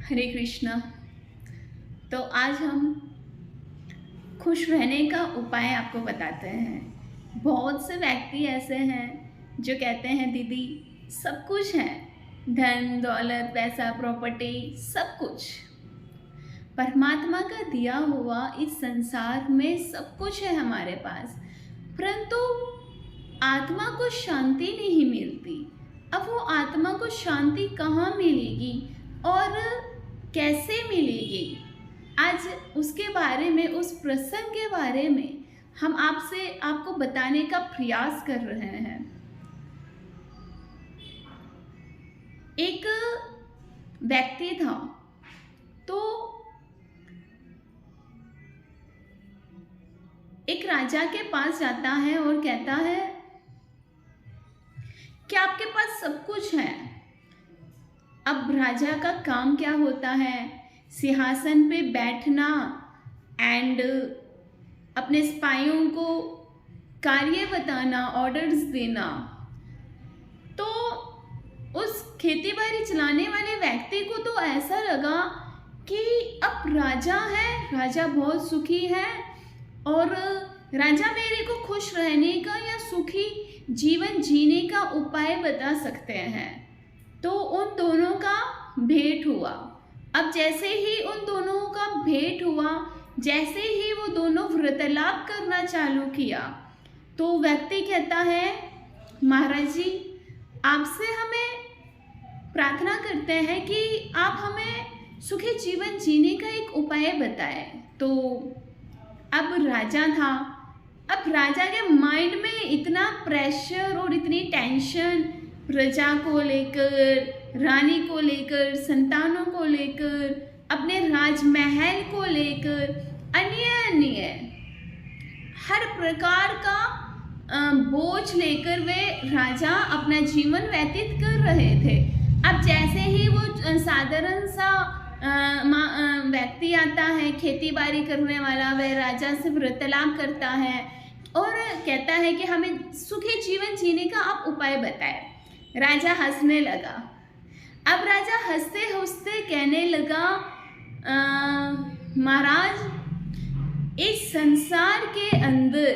हरे कृष्णा। तो आज हम खुश रहने का उपाय आपको बताते हैं। बहुत से व्यक्ति ऐसे हैं जो कहते हैं दीदी सब कुछ है, धन दौलत पैसा प्रॉपर्टी सब कुछ, परमात्मा का दिया हुआ इस संसार में सब कुछ है हमारे पास, परंतु आत्मा को शांति नहीं मिलती। अब वो आत्मा को शांति कहाँ मिलेगी और कैसे मिलेगी? आज उसके बारे में, उस प्रसंग के बारे में हम आपको बताने का प्रयास कर रहे हैं। एक व्यक्ति था, तो एक राजा के पास जाता है और कहता है कि आपके पास सब कुछ है। अब राजा का काम क्या होता है? सिंहासन पे बैठना एंड अपने सिपाहियों को कार्य बताना, ऑर्डर्स देना। तो उस खेती बाड़ी चलाने वाले व्यक्ति को तो ऐसा लगा कि अब राजा है, राजा बहुत सुखी है और राजा मेरे को खुश रहने का या सुखी जीवन जीने का उपाय बता सकते हैं। तो उन दोनों का भेंट हुआ। अब जैसे ही उन दोनों का भेंट हुआ, जैसे ही वो दोनों वार्तालाप करना चालू किया, तो व्यक्ति कहता है महाराज जी, आपसे हमें प्रार्थना करते हैं कि आप हमें सुखी जीवन जीने का एक उपाय बताएं। तो अब राजा था, अब राजा के माइंड में इतना प्रेशर और इतनी टेंशन, प्रजा को लेकर, रानी को लेकर, संतानों को लेकर, अपने राजमहल को लेकर, अन्य हर प्रकार का बोझ लेकर वे राजा अपना जीवन व्यतीत कर रहे थे। अब जैसे ही वो साधारण सा व्यक्ति आता है, खेती बाड़ी करने वाला, वह राजा से वार्तालाप करता है और कहता है कि हमें सुखी जीवन जीने का आप उपाय बताएं। राजा हंसने लगा। अब राजा हंसते हंसते कहने लगा, महाराज इस संसार के अंदर,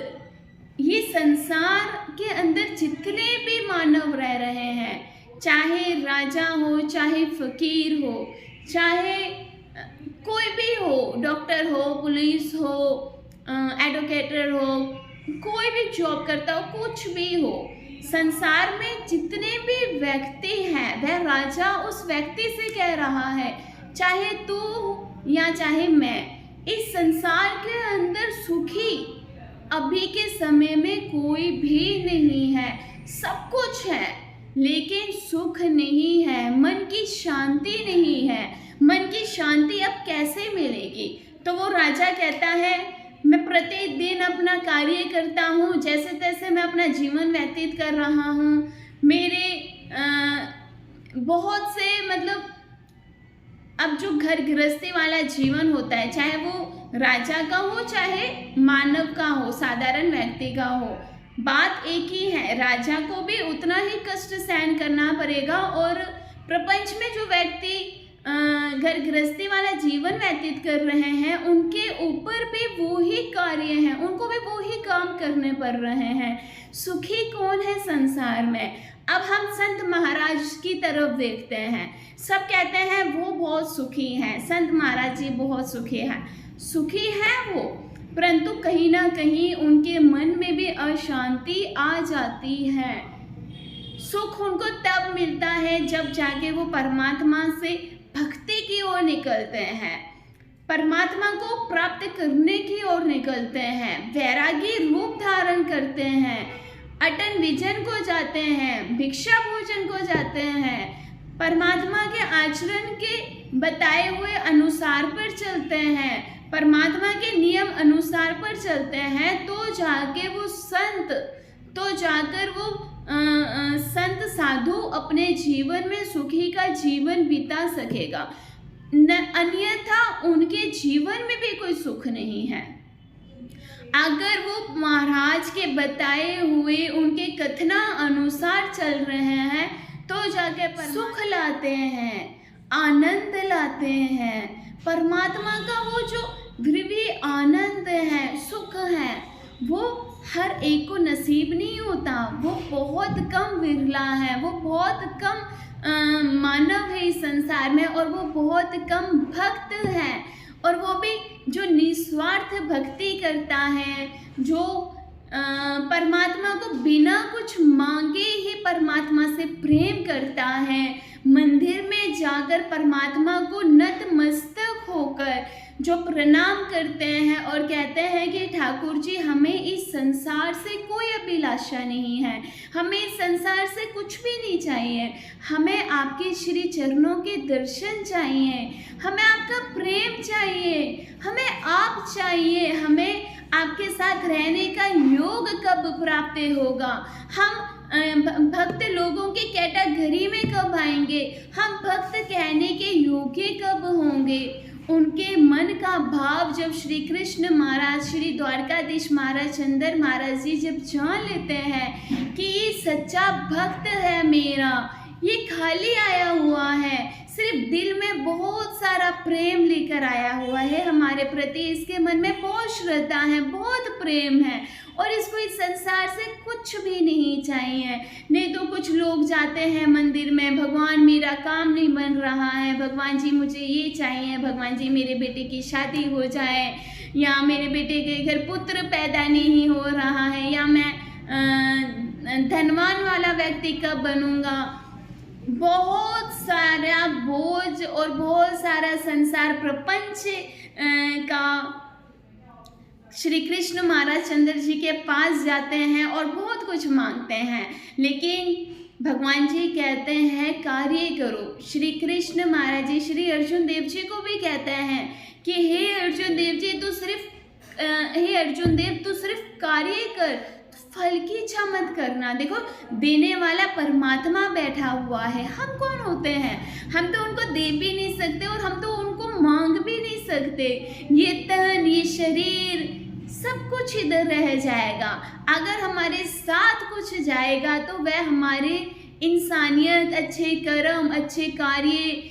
ये संसार के अंदर जितने भी मानव रह रहे हैं, चाहे राजा हो, चाहे फकीर हो, चाहे कोई भी हो, डॉक्टर हो, पुलिस हो, एडवोकेटर हो, कोई भी जॉब करता हो, कुछ भी हो, संसार में जितने भी व्यक्ति हैं, वह राजा उस व्यक्ति से कह रहा है, चाहे तू या चाहे मैं, इस संसार के अंदर सुखी अभी के समय में कोई भी नहीं है। सब कुछ है लेकिन सुख नहीं है, मन की शांति नहीं है। मन की शांति अब कैसे मिलेगी? तो वो राजा कहता है, मैं प्रतिदिन अपना कार्य करता हूँ, जैसे तैसे मैं अपना जीवन व्यतीत कर रहा हूँ। मेरे बहुत से अब जो घर गृहस्थी वाला जीवन होता है, चाहे वो राजा का हो, चाहे मानव का हो, साधारण व्यक्ति का हो, बात एक ही है, राजा को भी उतना ही कष्ट सहन करना पड़ेगा और प्रपंच में जो व्यक्ति घर गृहस्थी वाला जीवन व्यतीत कर रहे हैं, उनके ऊपर भी वो ही कार्य हैं, उनको भी वो ही काम करने पड़ रहे हैं। सुखी कौन है संसार में? अब हम संत महाराज की तरफ देखते हैं, सब कहते हैं वो बहुत सुखी हैं, संत महाराज जी बहुत सुखी हैं। सुखी हैं वो, परंतु कहीं ना कहीं उनके मन में भी अशांति आ जाती है। सुख उनको तब मिलता है जब जाके वो परमात्मा से भक्ति की ओर निकलते हैं, परमात्मा को प्राप्त करने की ओर निकलते हैं, वैरागी रूप धारण करते हैं, अटन विजन को जाते हैं, भिक्षा भोजन को जाते हैं, परमात्मा के आचरण के बताए हुए अनुसार पर चलते हैं, परमात्मा के नियम अनुसार पर चलते हैं, तो जाके वो संत, तो जाकर वो संत साधु अपने जीवन में सुखी का जीवन बिता सकेगा, अन्यथा उनके जीवन में भी कोई सुख नहीं है। अगर वो महाराज के बताए हुए उनके कथना अनुसार चल रहे हैं, तो जाके सुख लाते हैं, आनंद लाते जाते हैं। परमात्मा का वो जो ध्रुवी आनंद है, सुख है, वो हर एक को नसीब नहीं होता। वो बहुत कम विरला है, वो बहुत कम मानव है इस संसार में, और वो बहुत कम भक्त है, और वो भी जो निस्वार्थ भक्ति करता है, जो परमात्मा को बिना कुछ मांगे ही परमात्मा से प्रेम करता है, मंदिर में जाकर परमात्मा को नतमस्तक होकर जो प्रणाम करते हैं और कहते हैं कि ठाकुर जी, हमें इस संसार से कोई अभिलाषा नहीं है, हमें इस संसार से कुछ भी नहीं चाहिए, हमें आपके श्री चरणों के दर्शन चाहिए, हमें आपका प्रेम चाहिए, हमें आप चाहिए, हमें आपके साथ रहने का योग कब प्राप्त होगा, हम भक्त लोगों की कैटेगरी में कब आएंगे, हम भक्त कहने के योग्य कब होंगे। उनके मन का भाव जब श्री कृष्ण महाराज, श्री द्वारकाधीश महाराज, चंद्र महाराज जी जब जान लेते हैं कि ये सच्चा भक्त है मेरा, ये खाली आया हुआ है, सिर्फ दिल में बहुत सारा प्रेम लेकर आया हुआ है हमारे प्रति, इसके मन में बहुत श्रद्धा है, बहुत प्रेम है, और इसको इस संसार से कुछ भी नहीं चाहिए। नहीं तो कुछ लोग जाते हैं मंदिर में, भगवान मेरा काम नहीं बन रहा है, भगवान जी मुझे ये चाहिए, भगवान जी मेरे बेटे की शादी हो जाए, या मेरे बेटे के घर पुत्र पैदा नहीं हो रहा है, या मैं धनवान वाला व्यक्ति कब बनूंगा। बहुत सारा बोझ और बहुत सारा संसार प्रपंच का श्री कृष्ण महाराज चंद्र जी के पास जाते हैं और बहुत कुछ मांगते हैं, लेकिन भगवान जी कहते हैं कार्य करो। श्री कृष्ण महाराज जी श्री अर्जुन देव जी को भी कहते हैं कि हे अर्जुन देव जी, तू सिर्फ कार्य कर, फल की इच्छा मत करना। देखो, देने वाला परमात्मा बैठा हुआ है, हम कौन होते हैं, हम तो उनको दे भी नहीं सकते और हम तो उनको मांग भी नहीं सकते। ये तन, ये शरीर, सब कुछ इधर रह जाएगा। अगर हमारे साथ कुछ जाएगा तो वह हमारे इंसानियत, अच्छे कर्म, अच्छे कार्य,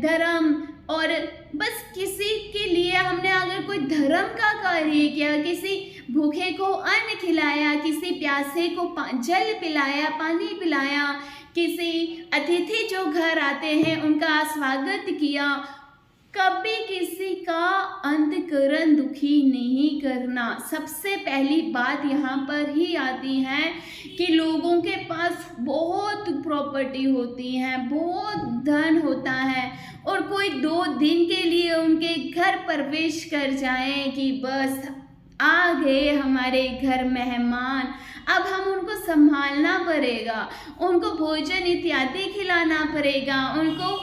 धर्म, और बस किसी के लिए हमने अगर कोई धर्म का कार्य किया, किसी भूखे को अन्न खिलाया, किसी प्यासे को जल पिलाया, पानी पिलाया, किसी अतिथि जो घर आते हैं उनका स्वागत किया, कभी किसी का अंतकरण दुखी नहीं करना। सबसे पहली बात यहाँ पर ही आती है कि लोगों के पास बहुत प्रॉपर्टी होती है, बहुत धन होता है, और कोई 2 दिन के लिए उनके घर प्रवेश कर जाए कि बस आ गए हमारे घर मेहमान, अब हम उनको संभालना पड़ेगा, उनको भोजन इत्यादि खिलाना पड़ेगा, उनको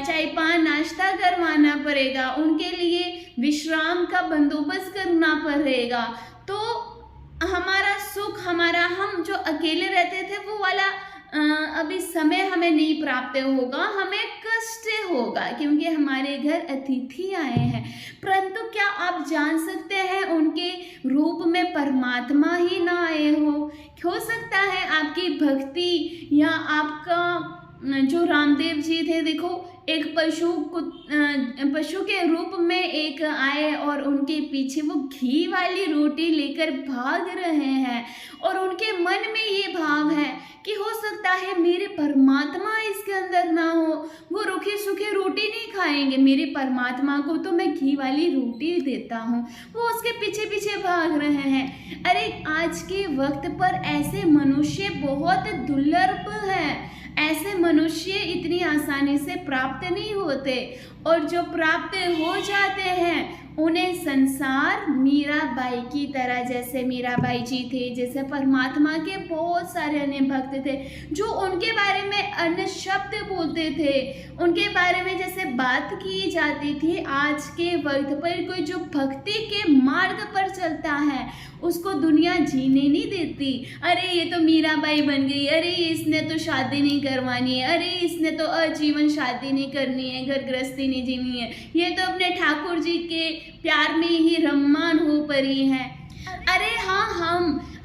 चाय पान नाश्ता करवाना पड़ेगा, उनके लिए विश्राम का बंदोबस्त करना पड़ेगा। तो हमारा सुख, हम जो अकेले रहते थे वो वाला अभी समय हमें नहीं प्राप्त होगा, हमें कष्ट होगा क्योंकि हमारे घर अतिथि आए हैं। परंतु क्या आप जान सकते हैं उनके रूप में परमात्मा ही ना आए हो सकता है आपकी भक्ति या आपका जो रामदेव जी थे, देखो एक पशु के रूप में एक आए और उनके पीछे वो घी वाली रोटी लेकर भाग रहे हैं, और उनके मन में ये भाव है कि हो सकता है मेरे परमात्मा इसके अंदर ना हो, वो रूखी सूखी रोटी नहीं खाएंगे, मेरे परमात्मा को तो मैं घी वाली रोटी देता हूँ, वो उसके पीछे पीछे भाग रहे हैं। अरे आज के वक्त पर ऐसे मनुष्य बहुत दुर्लभ है, ऐसे मनुष्य इतनी आसानी से प्राप्त नहीं होते, और जो प्राप्त हो जाते हैं उन्हें संसार मीराबाई की तरह, जैसे मीराबाई जी थे, जैसे परमात्मा के बहुत सारे अन्य भक्त थे जो उनके बारे में अन्य शब्द बोलते थे, उनके बारे में जैसे बात की जाती थी। आज के वक्त पर कोई जो भक्ति के मार्ग पर चलता है उसको दुनिया जीने नहीं देती। अरे ये तो मीराबाई बन गई, अरे इसने तो शादी नहीं करवानी है, अरे इसने तो आजीवन शादी नहीं करनी है, घर गृहस्थी नहीं जीनी है, ये तो अपने ठाकुर जी के प्यार में ही रम्मान हो पड़ी है। अरे हाँ,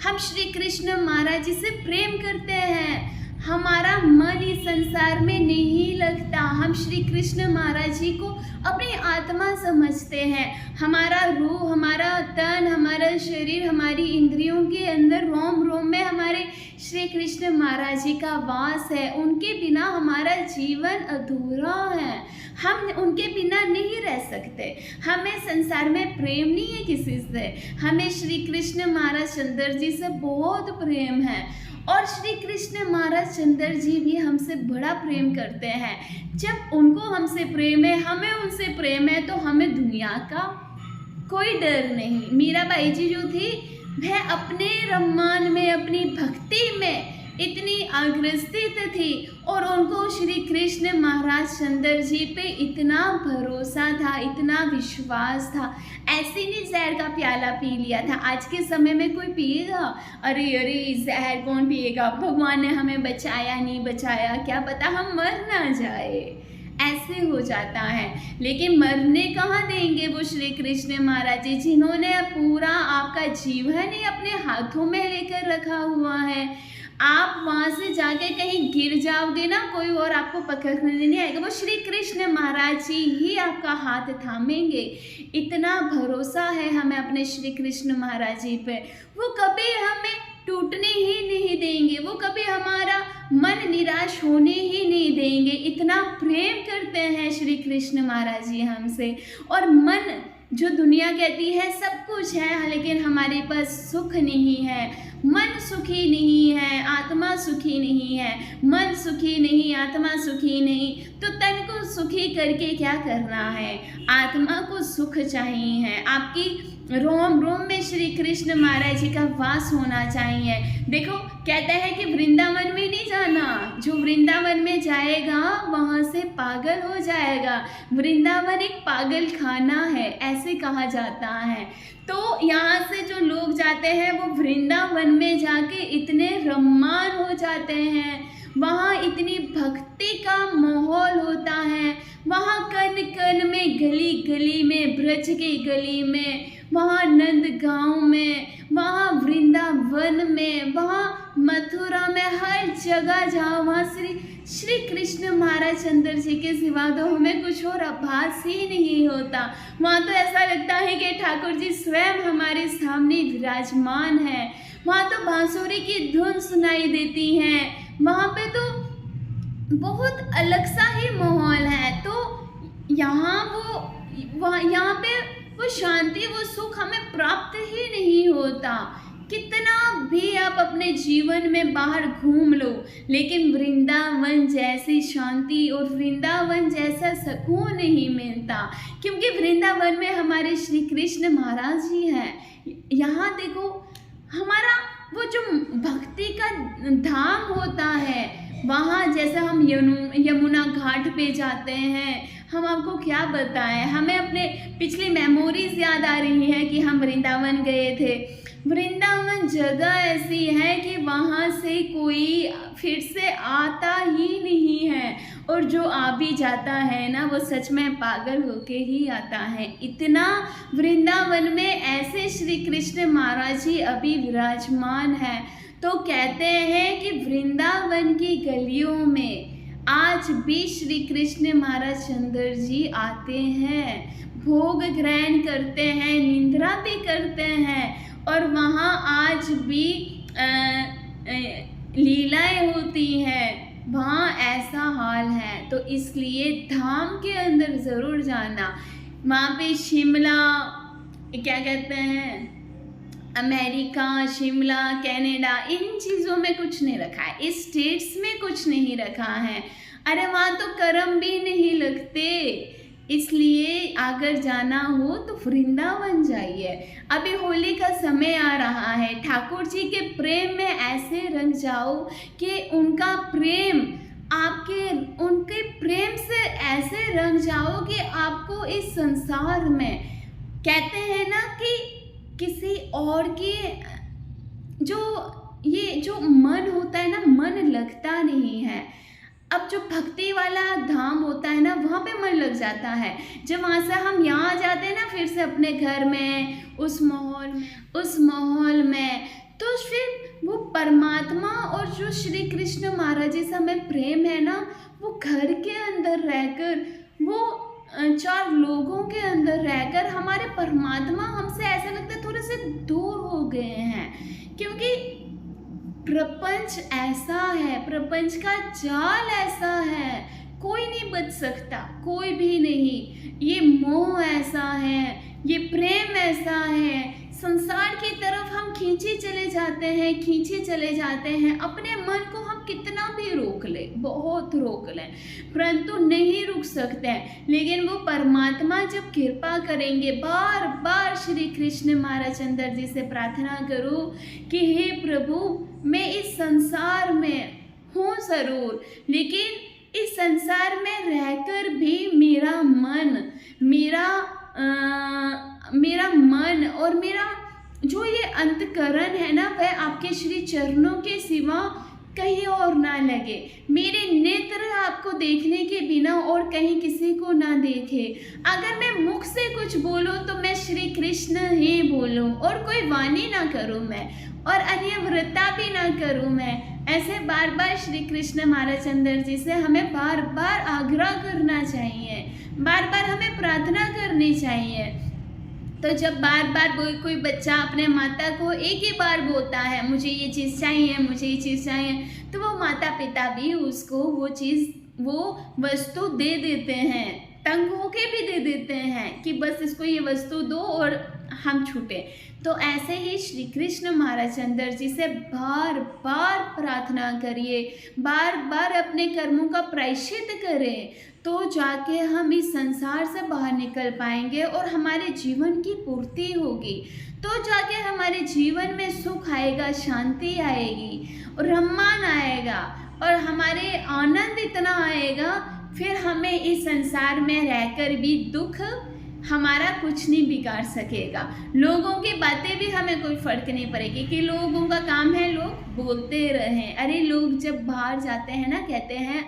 हम श्री कृष्ण महाराज जी से प्रेम करते हैं, हमारा मन इस संसार में नहीं लगता। हम श्री कृष्ण महाराज जी को अपनी आत्मा समझते हैं। हमारा रूह, हमारा तन, हमारा शरीर, हमारी इंद्रियों के अंदर रोम रोम में हमारे श्री कृष्ण महाराज जी का वास है। उनके बिना हमारा जीवन अधूरा है। हम उनके बिना नहीं रह सकते। हमें संसार में प्रेम नहीं है किसी से, हमें श्री कृष्ण महाराज चंद्र जी से बहुत प्रेम है। और श्री कृष्ण महाराज चंद्र जी भी हमसे बड़ा प्रेम करते हैं। जब उनको हमसे प्रेम है, हमें उनसे प्रेम है, तो हमें दुनिया का कोई डर नहीं। मीराबाई जी जो थी वह अपने रम्मान में, अपनी भक्ति में इतनी अग्रस्थित थी और उनको श्री कृष्ण महाराज चंद्र जी पे इतना भरोसा था, इतना विश्वास था। ऐसे नहीं जहर का प्याला पी लिया था। आज के समय में कोई पिएगा, अरे अरे जहर कौन पिएगा, भगवान ने हमें बचाया नहीं बचाया, क्या पता हम मर ना जाए, ऐसे हो जाता है। लेकिन मरने कहाँ देंगे वो श्री कृष्ण महाराज जी, जिन्होंने पूरा आपका जीवन ही अपने हाथों में लेकर रखा हुआ है। आप वहाँ से जाके कहीं गिर जाओगे ना, कोई और आपको पकड़ने नहीं आएगा, वो श्री कृष्ण महाराज जी ही आपका हाथ थामेंगे। इतना भरोसा है हमें अपने श्री कृष्ण महाराज जी पे। वो कभी हमें टूटने ही नहीं देंगे, वो कभी हमारा मन निराश होने ही नहीं देंगे। इतना प्रेम करते हैं श्री कृष्ण महाराज जी हमसे। और मन, जो दुनिया कहती है सब कुछ है लेकिन हमारे पास सुख नहीं है, मन सुखी नहीं है, आत्मा सुखी नहीं है, मन सुखी नहीं, आत्मा सुखी नहीं, तो तन को सुखी करके क्या करना है? आत्मा को सुख चाहिए है। आपकी रोम रोम में श्री कृष्ण महाराज जी का वास होना चाहिए। देखो कहते हैं कि वृंदावन में नहीं जाना, जो वृंदावन में जाएगा वहाँ से पागल हो जाएगा। वृंदावन एक पागल खाना है, ऐसे कहा जाता है। तो यहाँ से जो लोग जाते हैं वो वृंदावन में जाके इतने रम्मान हो जाते हैं, वहाँ इतनी भक्ति का माहौल होता है। वहाँ कन कन में, गली गली में, ब्रज की गली में, वहाँ नंदगांव में, वहाँ वृंदावन में, वहाँ मथुरा में, हर जगह जाओ वहाँ श्री कृष्ण महाराज चंद्र जी के सिवा तो हमें कुछ और आभास ही नहीं होता। वहाँ तो ऐसा लगता है कि ठाकुर जी स्वयं हमारे सामने विराजमान है। वहाँ तो बांसुरी की धुन सुनाई देती है। वहाँ पे तो बहुत अलग सा ही माहौल है। तो यहाँ पे वो शांति, वो सुख हमें प्राप्त ही नहीं होता। कितना भी आप अपने जीवन में बाहर घूम लो, लेकिन वृंदावन जैसी शांति और वृंदावन जैसा सुकून नहीं मिलता, क्योंकि वृंदावन में हमारे श्री कृष्ण महाराज जी हैं। यहाँ देखो हमारा वो जो भक्ति का धाम होता है, वहाँ जैसे हम यमुना घाट पे जाते हैं, हम आपको क्या बताएं, हमें अपने पिछली मेमोरीज याद आ रही हैं कि हम वृंदावन गए थे। वृंदावन जगह ऐसी है कि वहाँ से कोई फिर से आता ही नहीं है, और जो आ भी जाता है ना वो सच में पागल होके ही आता है। इतना वृंदावन में ऐसे श्री कृष्ण महाराज जी अभी विराजमान है। तो कहते हैं कि वृंदावन की गलियों में आज भी श्री कृष्ण महाराज चंद्र जी आते हैं, भोग ग्रहण करते हैं, निंद्रा भी करते हैं, और वहाँ आज भी लीलाएं होती हैं। वहाँ ऐसा हाल है। तो इसलिए धाम के अंदर ज़रूर जाना। वहाँ पे शिमला, क्या कहते हैं, अमेरिका, शिमला, कनाडा, इन चीज़ों में कुछ नहीं रखा है, इस स्टेट्स में कुछ नहीं रखा है। अरे वहाँ तो कर्म भी नहीं लगते। इसलिए अगर जाना हो तो वृंदावन जाइए। अभी होली का समय आ रहा है, ठाकुर जी के प्रेम में ऐसे रंग जाओ कि उनका प्रेम उनके प्रेम से ऐसे रंग जाओ कि आपको इस संसार में, कहते हैं ना कि किसी और की जो मन होता है ना, मन लगता नहीं है। अब जो भक्ति वाला धाम होता है ना, वहाँ पे मन लग जाता है। जब वहाँ से हम यहाँ जाते हैं ना, फिर से अपने घर में, उस माहौल में, तो फिर वो परमात्मा और जो श्री कृष्ण महाराज जी से हमें प्रेम है ना, वो घर के अंदर रहकर, वो चार लोगों के अंदर रहकर हमारे परमात्मा हमसे ऐसा लगता है थोड़े से दूर हो गए हैं, क्योंकि प्रपंच ऐसा है, प्रपंच का जाल ऐसा है, कोई नहीं बच सकता, कोई भी नहीं। ये मोह ऐसा है, ये प्रेम ऐसा है, संसार की तरफ हम खींचे चले जाते हैं, खींचे चले जाते हैं। अपने मन को हम कितना भी रोक ले, बहुत रोक लें, परंतु नहीं रुक सकते हैं। लेकिन वो परमात्मा जब कृपा करेंगे, बार बार श्री कृष्ण महाराज चंद्र जी से प्रार्थना करो कि हे प्रभु, मैं इस संसार में हूँ ज़रूर, लेकिन इस संसार में रहकर भी मेरा मन, मेरा मन और मेरा जो ये अंतकरण है ना, वह आपके श्री चरणों के सिवा कहीं और ना लगे। मेरे नेत्र आपको देखने के बिना और कहीं किसी को ना देखे। अगर मैं मुख से कुछ बोलूं तो मैं श्री कृष्ण ही बोलूं, और कोई वाणी ना करूं मैं, और अन्य व्रता भी ना करूं मैं। ऐसे बार बार श्री कृष्ण महाराज चंद्र जी से हमें बार बार आग्रह करना चाहिए, बार बार हमें प्रार्थना करनी चाहिए। तो जब बार बार कोई बच्चा अपने माता को एक ही बार बोलता है मुझे ये चीज़ चाहिए, मुझे ये चीज़ चाहिए, तो वो माता पिता भी उसको वो वस्तु दे देते हैं, तंग होके भी दे देते हैं कि बस इसको ये वस्तु दो और हम छूटे। तो ऐसे ही श्री कृष्ण महाराज चंद्र जी से बार बार प्रार्थना करिए, बार बार अपने कर्मों का प्रायश्चित करें, तो जाके हम इस संसार से बाहर निकल पाएंगे और हमारे जीवन की पूर्ति होगी। तो जाके हमारे जीवन में सुख आएगा, शांति आएगी, सम्मान आएगा, और हमारे आनंद इतना आएगा, फिर हमें इस संसार में रहकर भी दुख हमारा कुछ नहीं बिगाड़ सकेगा। लोगों की बातें भी हमें कोई फर्क नहीं पड़ेगी, कि लोगों का काम है लोग बोलते रहें। अरे लोग जब बाहर जाते हैं ना, कहते हैं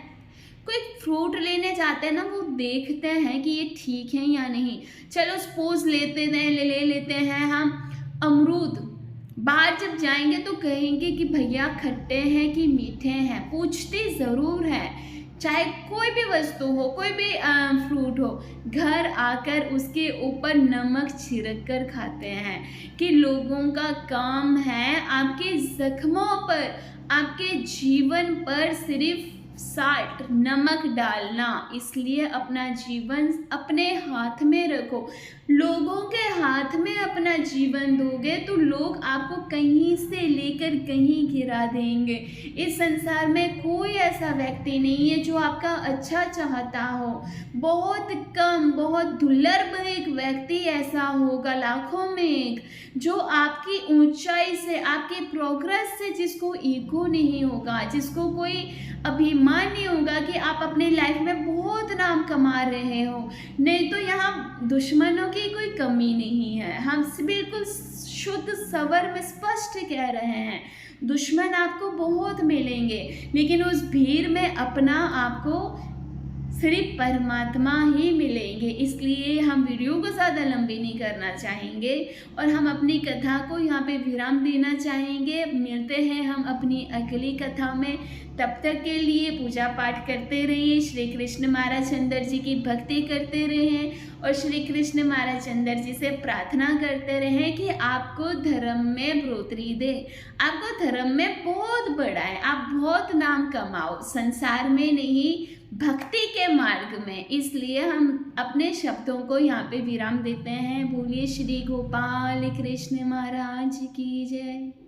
कोई फ्रूट लेने जाते हैं ना, वो देखते हैं कि ये ठीक है या नहीं। चलो सपोज ले लेते हैं हम अमरूद, बाहर जब जाएंगे तो कहेंगे कि भैया खट्टे हैं कि मीठे हैं, पूछते ज़रूर है। चाहे कोई भी वस्तु हो, कोई भी फ्रूट हो, घर आकर उसके ऊपर नमक छिड़क कर खाते हैं। कि लोगों का काम है आपके जख्मों पर, आपके जीवन पर सिर्फ साल्ट, नमक डालना। इसलिए अपना जीवन अपने हाथ में रखो। लोगों के हाथ में अपना जीवन दोगे तो लोग आपको कहीं से लेकर कहीं गिरा देंगे। इस संसार में कोई ऐसा व्यक्ति नहीं है जो आपका अच्छा चाहता हो। बहुत कम, बहुत दुर्लभ एक व्यक्ति ऐसा होगा, लाखों में एक, जो आपकी ऊंचाई से, आपके प्रोग्रेस से जिसको ईगो नहीं होगा, जिसको कोई अभिमान नहीं होगा कि आप अपने लाइफ में बहुत नाम कमा रहे हो। नहीं तो यहाँ दुश्मनों की कोई कमी नहीं है। हम बिल्कुल शुद्ध सवर में स्पष्ट कह रहे हैं, दुश्मन आपको बहुत मिलेंगे, लेकिन उस भीड़ में अपना आपको सिर्फ परमात्मा ही मिलेंगे। इसलिए हम वीडियो को ज़्यादा लंबी नहीं करना चाहेंगे और हम अपनी कथा को यहाँ पे विराम देना चाहेंगे। मिलते हैं हम अपनी अगली कथा में। तब तक के लिए पूजा पाठ करते रहिए, श्री कृष्ण महाराज चंद्र जी की भक्ति करते रहें और श्री कृष्ण महाराज चंद्र जी से प्रार्थना करते रहें कि आपको धर्म में बढ़ोतरी दे, आपको धर्म में बहुत बढ़ाए, आप बहुत नाम कमाओ, संसार में नहीं भक्ति के मार्ग में। इसलिए हम अपने शब्दों को यहाँ पे विराम देते हैं। बोलिए श्री गोपाल कृष्ण महाराज की जय।